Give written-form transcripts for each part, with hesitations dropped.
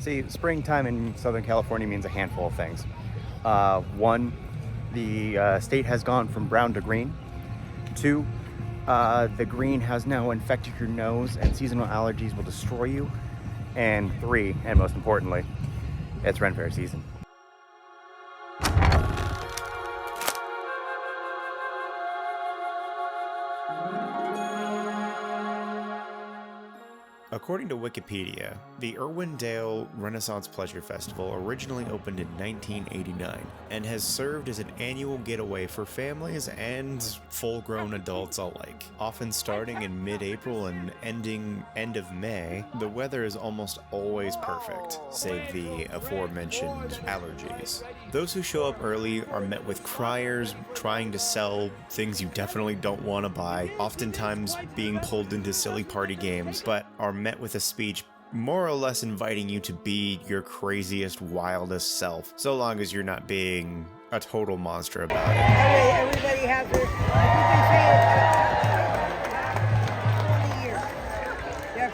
See, springtime in Southern California means a handful of things. One, the state has gone from brown to green. Two, the green has now infected your nose and seasonal allergies will destroy you. And three, and most importantly, it's Ren Fair season. According to Wikipedia, the Irwindale Renaissance Pleasure Festival originally opened in 1989 and has served as an annual getaway for families and full-grown adults alike. Often starting in mid-April and ending end of May, the weather is almost always perfect, save the aforementioned allergies. Those who show up early are met with criers trying to sell things you definitely don't want to buy, oftentimes being pulled into silly party games, but are met with a speech more or less inviting you to be your craziest, wildest self, so long as you're not being a total monster about it. Everybody has their, I think they say it 20 years. Yeah.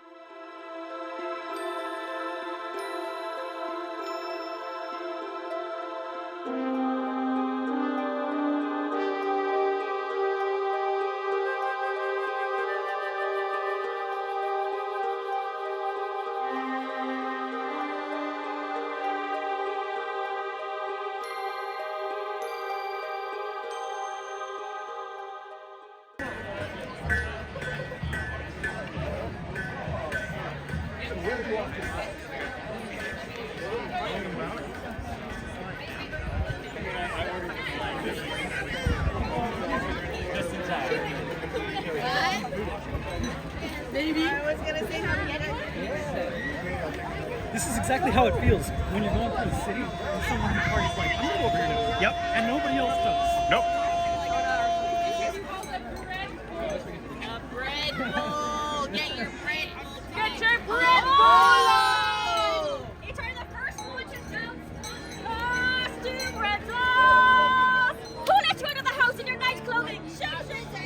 This is exactly how it feels when you're going through the city and someone in the party's like, I'm gonna go over here now. Yep. And nobody else does. Nope. A bread bowl. Get your bread bowl. Get your bread bowl. It's the first one to announce costume rentals. Who let you out of the house in your nice clothing? Show Shazay.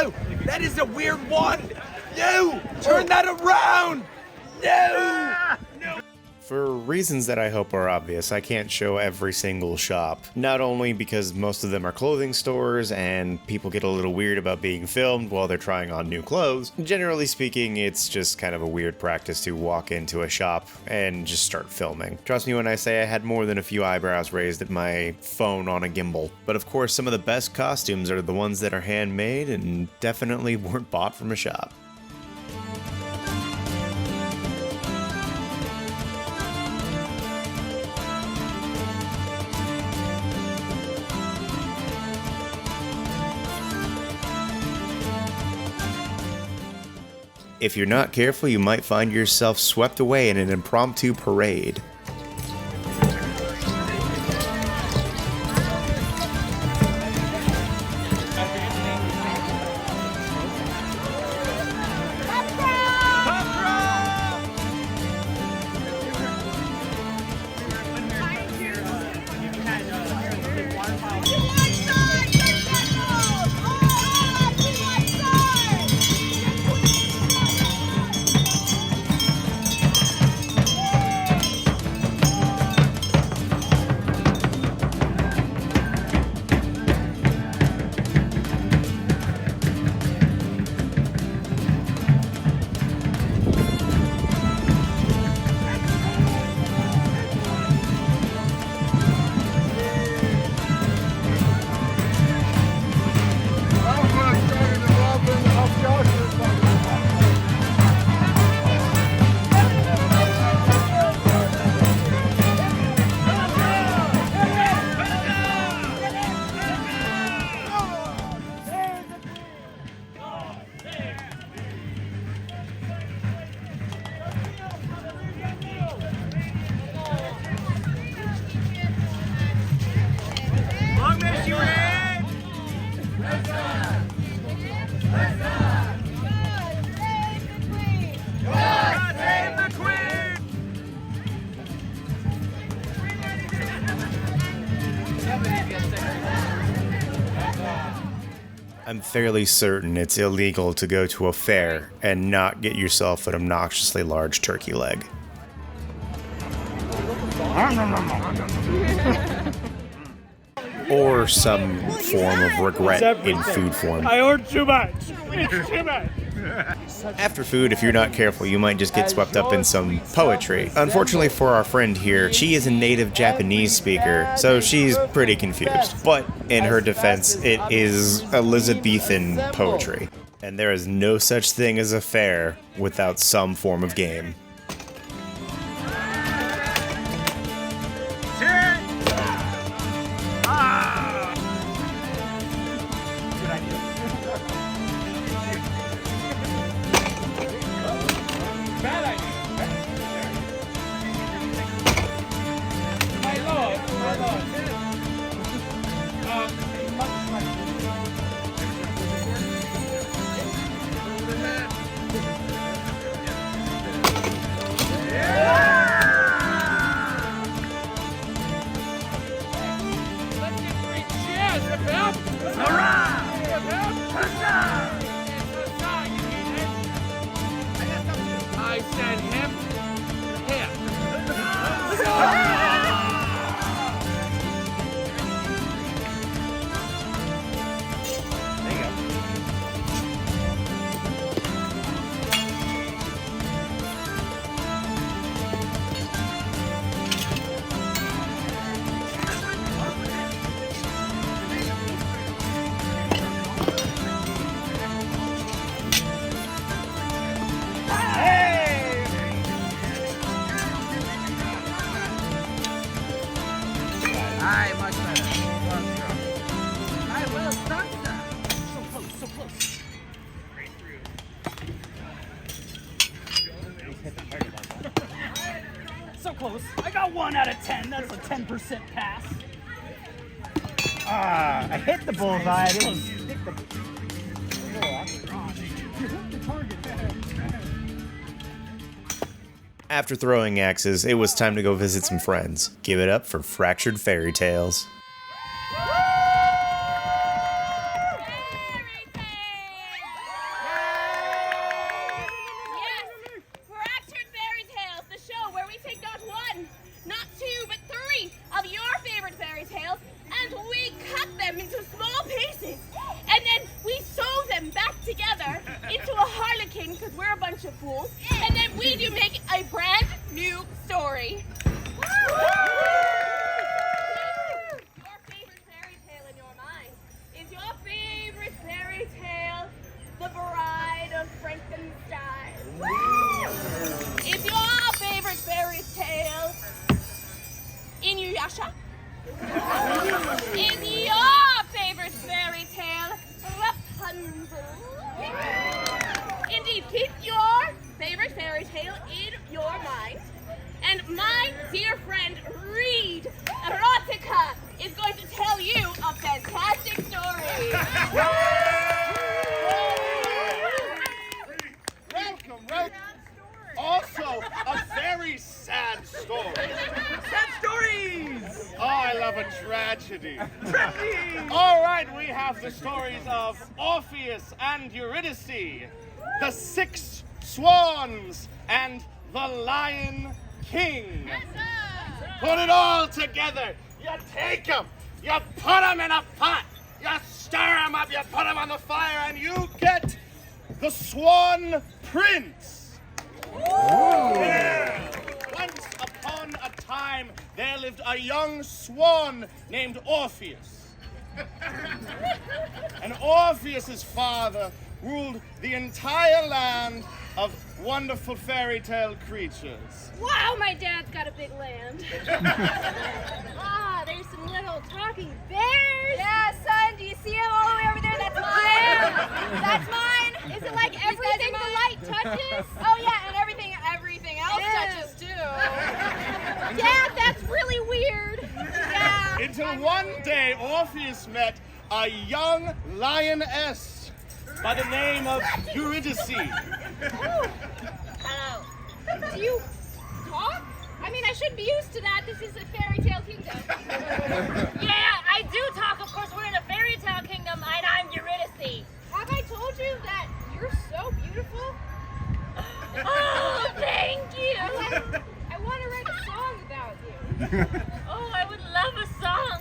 Oh, that is a weird one! No! Turn that around! No! For reasons that I hope are obvious, I can't show every single shop. Not only because most of them are clothing stores and people get a little weird about being filmed while they're trying on new clothes. Generally speaking, it's just kind of a weird practice to walk into a shop and just start filming. Trust me when I say I had more than a few eyebrows raised at my phone on a gimbal. But of course, some of the best costumes are the ones that are handmade and definitely weren't bought from a shop. If you're not careful, you might find yourself swept away in an impromptu parade. I'm fairly certain it's illegal to go to a fair and not get yourself an obnoxiously large turkey leg. Or some form of regret in food form. I ordered too much. It's too much. After food, if you're not careful, you might just get swept up in some poetry. Unfortunately for our friend here, she is a native Japanese speaker, so she's pretty confused. But in her defense, it is Elizabethan poetry. And there is no such thing as a fair without some form of game. I said him. Him. So close. I got 1 out of 10. That's a 10% pass. I hit the bullseye. I didn't hit the... After throwing axes, it was time to go visit some friends. Give it up for Fractured Fairy Tales. Because we're a bunch of fools, and then we do make a brand new story. Your favorite fairy tale in your mind is your favorite fairy tale, The Bride of Frankenstein? Is your favorite fairy tale Inuyasha? Is your favorite fairy tale Rapunzel? Indeed, keep your favorite fairy tale in your mind. And my dear friend Reed Erotica is going to tell you a fantastic story. Welcome. Also, a very sad story. Sad stories! Oh, I love a tragedy. All right, we have the stories of Orpheus and Eurydice, the 6 swans, and the Lion King. Put it all together. You take them, you put them in a pot, you stir them up, you put them on the fire, and you get the Swan Prince. Yeah. Once upon a time, there lived a young swan named Orpheus. And Orpheus's father ruled the entire land of wonderful fairy tale creatures. Wow, my dad's got a big land. There's some little talking bears. Yeah, son, do you see him all the way over there? That's mine. That's mine. Is it like everything the light touches? Oh yeah, and everything else touches too. Dad, that's really weird. Yeah. Until one day, Orpheus met a young lioness by the name of Eurydice. Hello. Do you talk? I mean, I should be used to that. This is a fairy tale kingdom. Yeah, I do talk. Of course, we're in a fairy tale kingdom, and I'm Eurydice. see. Have I told you that you're so beautiful? Oh, thank you. I want to write a song about you. Oh, I would love a song.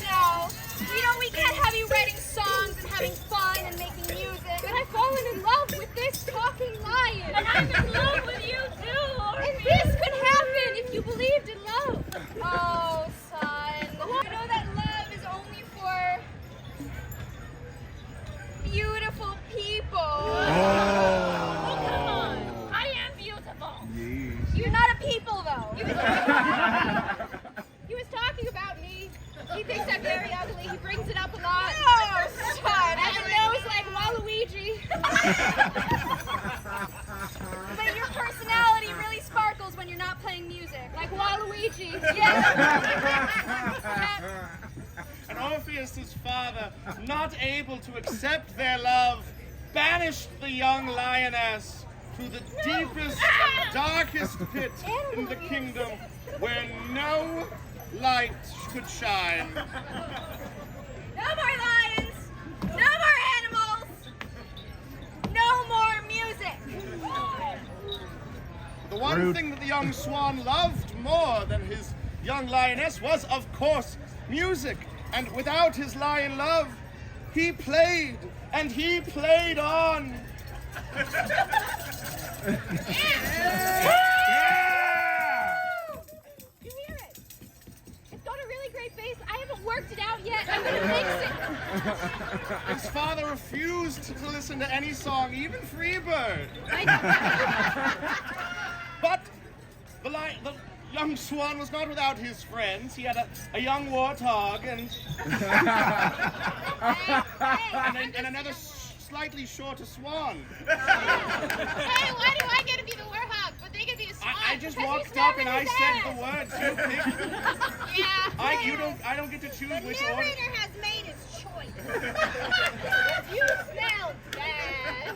No. You know, we can't have you writing songs and having fun and making music. But I've fallen in love with this talking lion. And I'm in love with you too. And this could happen if you believed in love. Oh, son. You know that love is only for beautiful people. Oh, come on. I am beautiful. Yes. You're not a people, though. He was talking about me. He thinks I'm very ugly. He brings it up a lot. Oh, son. I have a nose like Waluigi. But your personality really sparkles when you're not playing music. Like Waluigi. Yeah. And Orpheus, his father, not able to accept their love, banished the young lioness to the deepest, darkest pit in the kingdom where no light could shine. No more lions. No more animals. No more music. The one thing that the young swan loved more than his young lioness was, of course, music. And without his lion love, he played, and he played on. You hear it? It's got a really great bass. I haven't worked it out yet. I'm gonna fix it. His father refused to listen to any song, even Freebird. But the young swan was not without his friends. He had a young warthog and and another slightly shorter swan. Hey, why do I get to be the warthog, but they get to be a swan? I just walked up and I said the words. You picked. Yeah. I don't get to choose The which order. narrator has made his choice. You smell bad.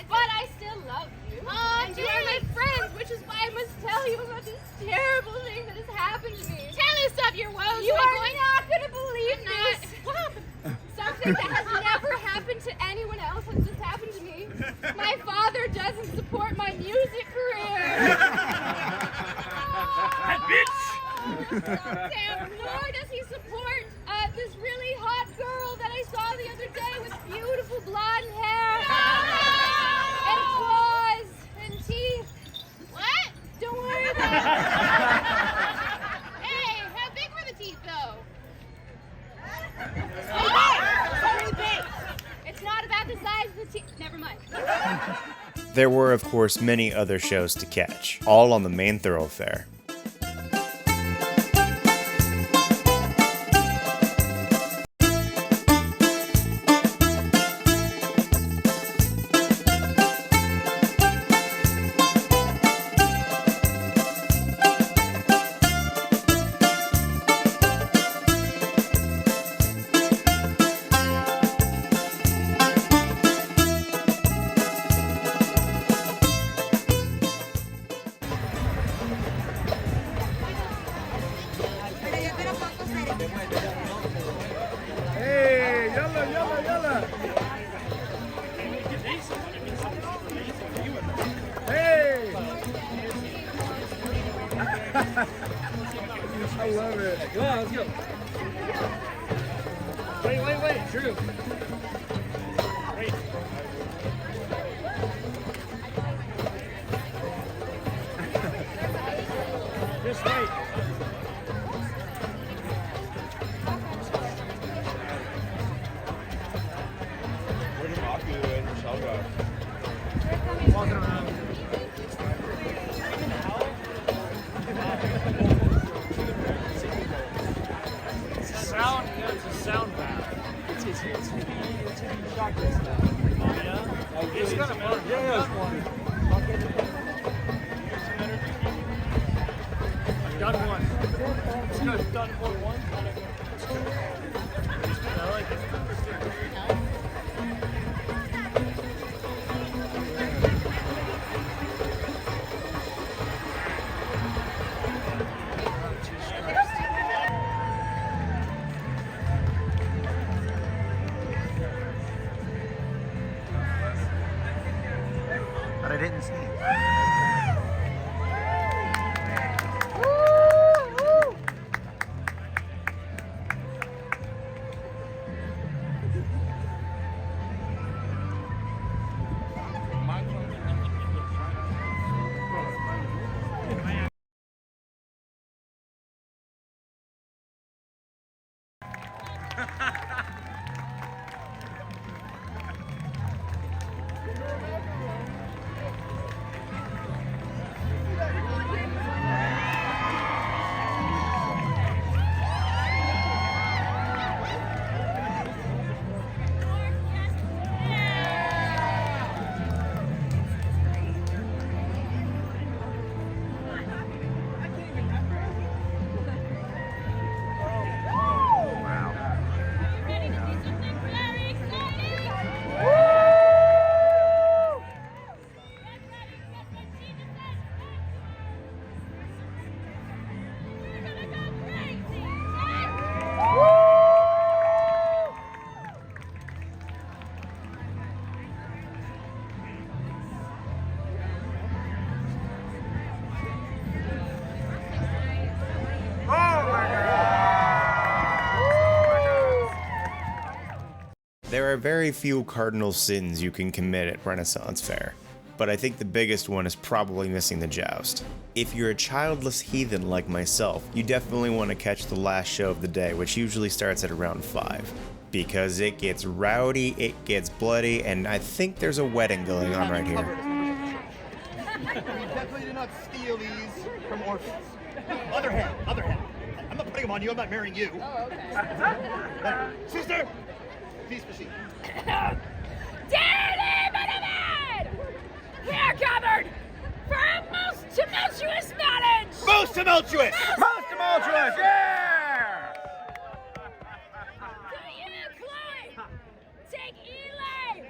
But I still love you. And you are my friends, which is why I must tell you about this terrible thing that has happened to me. Tell us of your woes. You are not going to believe this. What happened? Something that has never happened to anyone else has just happened to me. My father doesn't support my music career. That bitch! Damn, nor does he support this really hot girl that I saw the other day with beautiful blonde hair. And claws and teeth. What? Don't worry about it. Hey, how big were the teeth, though? Very big. It's not about the size of the teeth. Never mind. There were, of course, many other shows to catch, all on the main thoroughfare. Hey, yalla, yalla, yalla. Hey. I love it. Go on, let's go. Wait, Drew. Wait. Just wait. Walking around. It's a sound, yeah, it's a sound bath. It's to be shotgun stuff. Oh, yeah? It's kind of fun. Yeah, it's fun. I've done one. It's good. I've done one. I like it. Ready to see something very exciting? Get ready, get what Jesus said. We're gonna go crazy. There are very few cardinal sins you can commit at Renaissance Fair, but I think the biggest one is probably missing the joust. If you're a childless heathen like myself, you definitely want to catch the last show of the day, which usually starts at around 5. Because it gets rowdy, it gets bloody, and I think there's a wedding going on right here. Definitely do not steal these from orphans. Other hand. I'm not putting them on you, I'm not marrying you. Oh, okay. Sister, please proceed. Dearly beloved, we are gathered for a most tumultuous marriage. Most tumultuous! Most tumultuous, yeah! Do you, Chloe, take Eli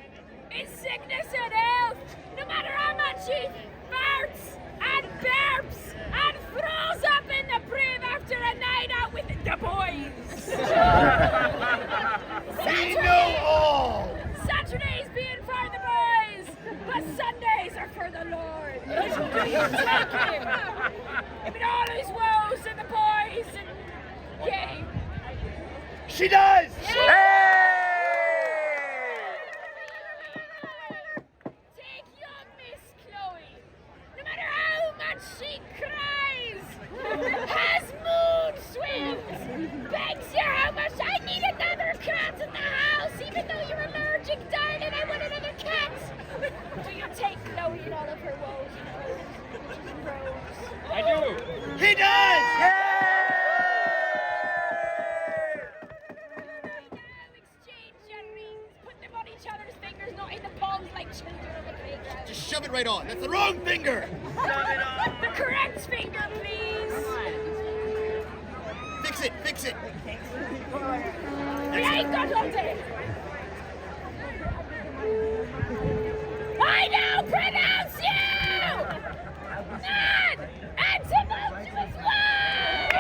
in sickness and health, no matter how much he farts and burps and throws up in the priv after a night out with the boys. We know all! Saturdays being for the boys, but Sundays are for the Lord. Do you take him? In all his woes and the boys and gay. She does! Take young Miss Chloe, no matter how much she cries, has mood swings, begs you how much I need another cat in the house, even though you're allergic, darling, I want another cat. Do you take Chloe in all of her woes and woes? I do. He does! Exchange your rings, put them on each other's fingers, not in the palms like children on the playground. Just shove it right on. That's the wrong finger! The correct finger, please. Fix it! We ain't got all day. I now pronounce you non and tumultuous wife.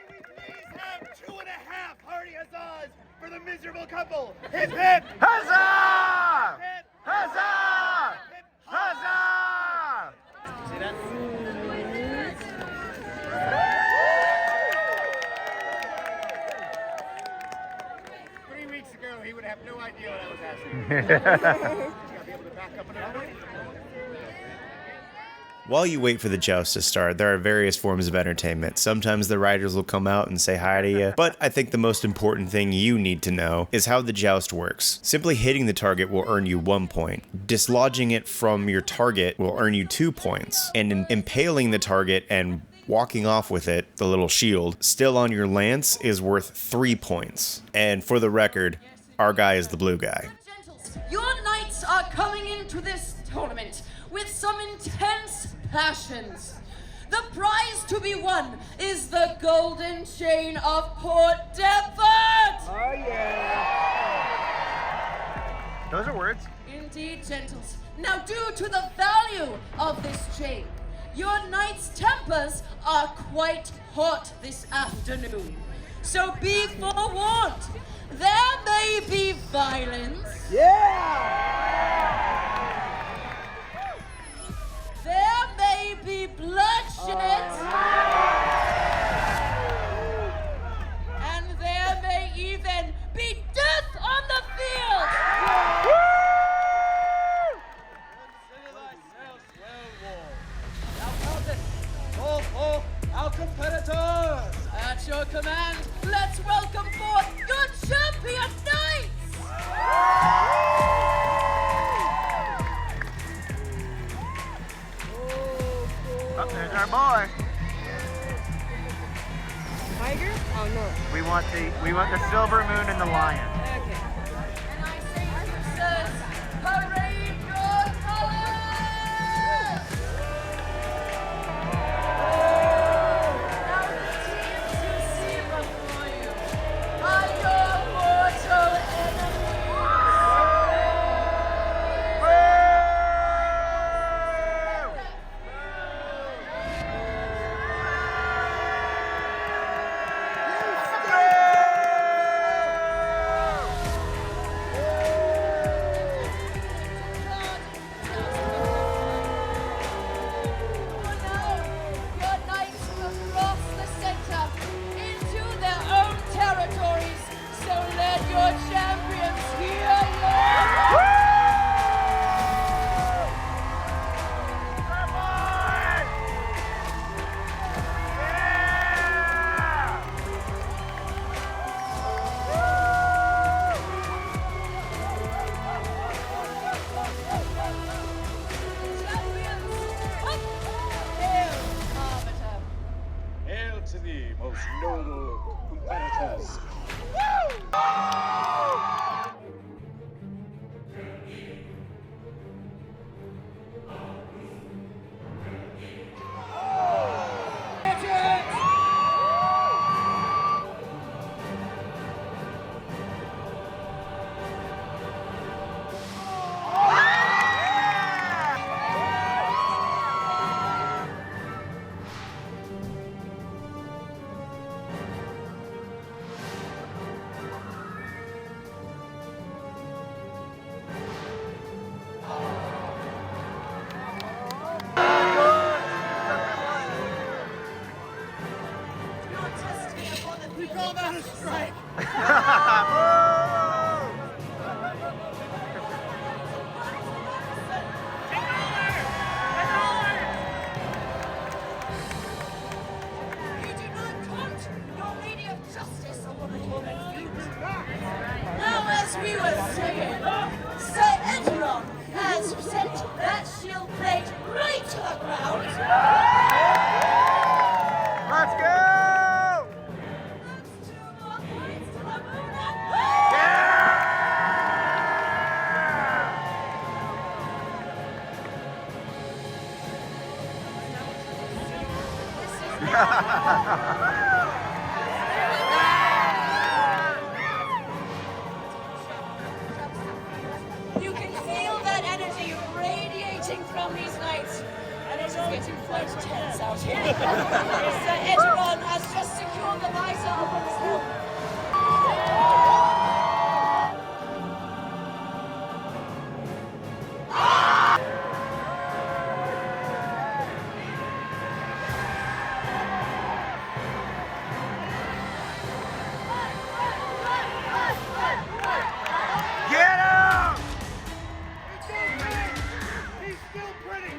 May we please have 2.5 hearty huzzahs for the miserable couple! Hip hip! Huzzah! Hip! Huzzah! Hip! Huzzah! See that? 3 weeks ago, he would have no idea what I was asking. Gotta be able to back up another way. While you wait for the joust to start, there are various forms of entertainment. Sometimes the riders will come out and say hi to you, but I think the most important thing you need to know is how the joust works. Simply hitting the target will earn you 1 point. Dislodging it from your target will earn you 2 points. And impaling the target and walking off with it, the little shield, still on your lance is worth 3 points. And for the record, our guy is the blue guy. Gentles, your knights are coming into this tournament with some intense passions. The prize to be won is the golden chain of Port Deptford! Oh, yeah. Those are words. Indeed, gentles. Now, due to the value of this chain, your knights' tempers are quite hot this afternoon. So be forewarned. There may be violence. There may be bloodshed. And there may even be death on the field. Our competitors! At your command, let's welcome forth your champion knights! Oh, there's our boy. Tiger? Oh no. We want the silver moon and the lion. Okay. And I say, sirs, parade your colors! Now the teams you see before you are your mortal enemies. For now, your knights will cross the center into their own territories. So let your champions hear your champions. Hail, Arbiter. Hail to thee, most noble competitors. We call that a strike. You do not taunt your Lady of Justice upon the torment field. Now, as we were saying, Sir Edgeron has sent that shield plate right to the ground. Let's go! That's two more points to the moon and You can feel that energy radiating from these knights, and it is getting quite tense out here. Sir Edgeron has just secured the visor upon his helmet. Get him! He's still pretty.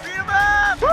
Beat him up! Woo!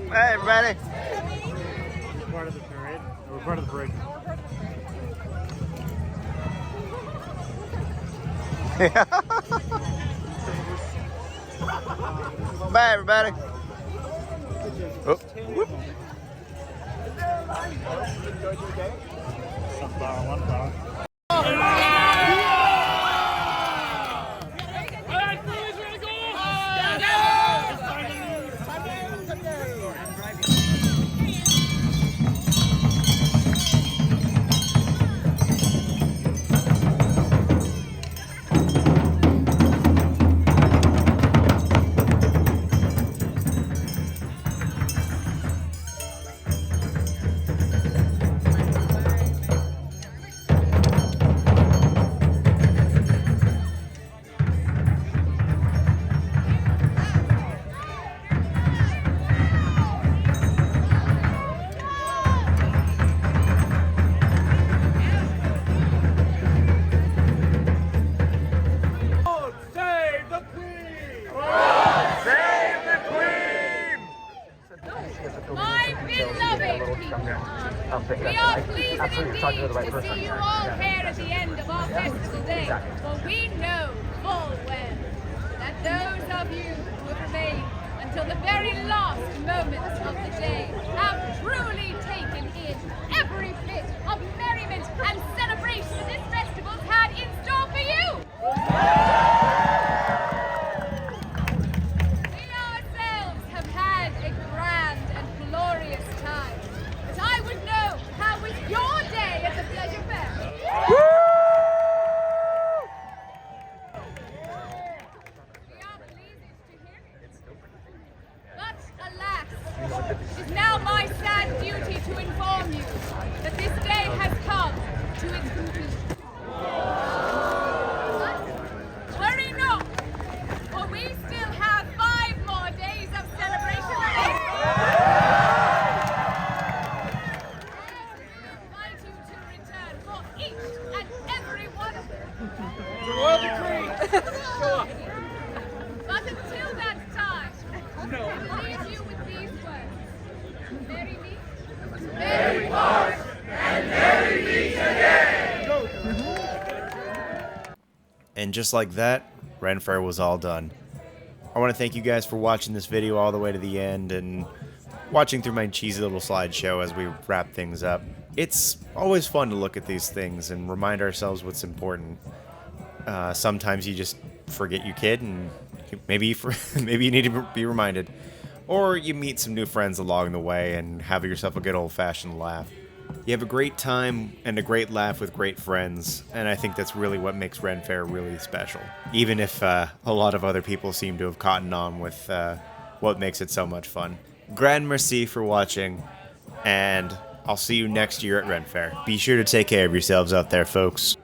Hey, everybody. We're part of the parade. We're part of the parade. Bye, everybody. Oh. Whoop. Enjoyed your day? Sunflower, one flower. My beloved people, we are pleased indeed to see you all here at the end of our festival day, for we know full well that those of you who have remained until the very last moments of the day have truly taken in every bit of merriment and celebration that this festival's had in store for you. We ourselves have had a grand and glorious time, but I would know how was your day at the Pleasure Fair. We are pleased to hear it. But alas, it is now my sad duty to inform you that this day has come to its conclusion. But hurry not, for we still have 5 more days of celebration. I invite you to return for each and every one of them. Royal decree! But until that time, I leave you with these words. Merry me. Merry Mars and merry me again. And just like that, Ren Fair was all done. I want to thank you guys for watching this video all the way to the end and watching through my cheesy little slideshow as we wrap things up. It's always fun to look at these things and remind ourselves what's important. Sometimes you just forget you kid and maybe you need to be reminded. Or you meet some new friends along the way and have yourself a good old-fashioned laugh. You have a great time and a great laugh with great friends, and I think that's really what makes Ren Fair really special. Even if a lot of other people seem to have cottoned on with what makes it so much fun. Grand merci for watching, and I'll see you next year at Ren Fair. Be sure to take care of yourselves out there, folks.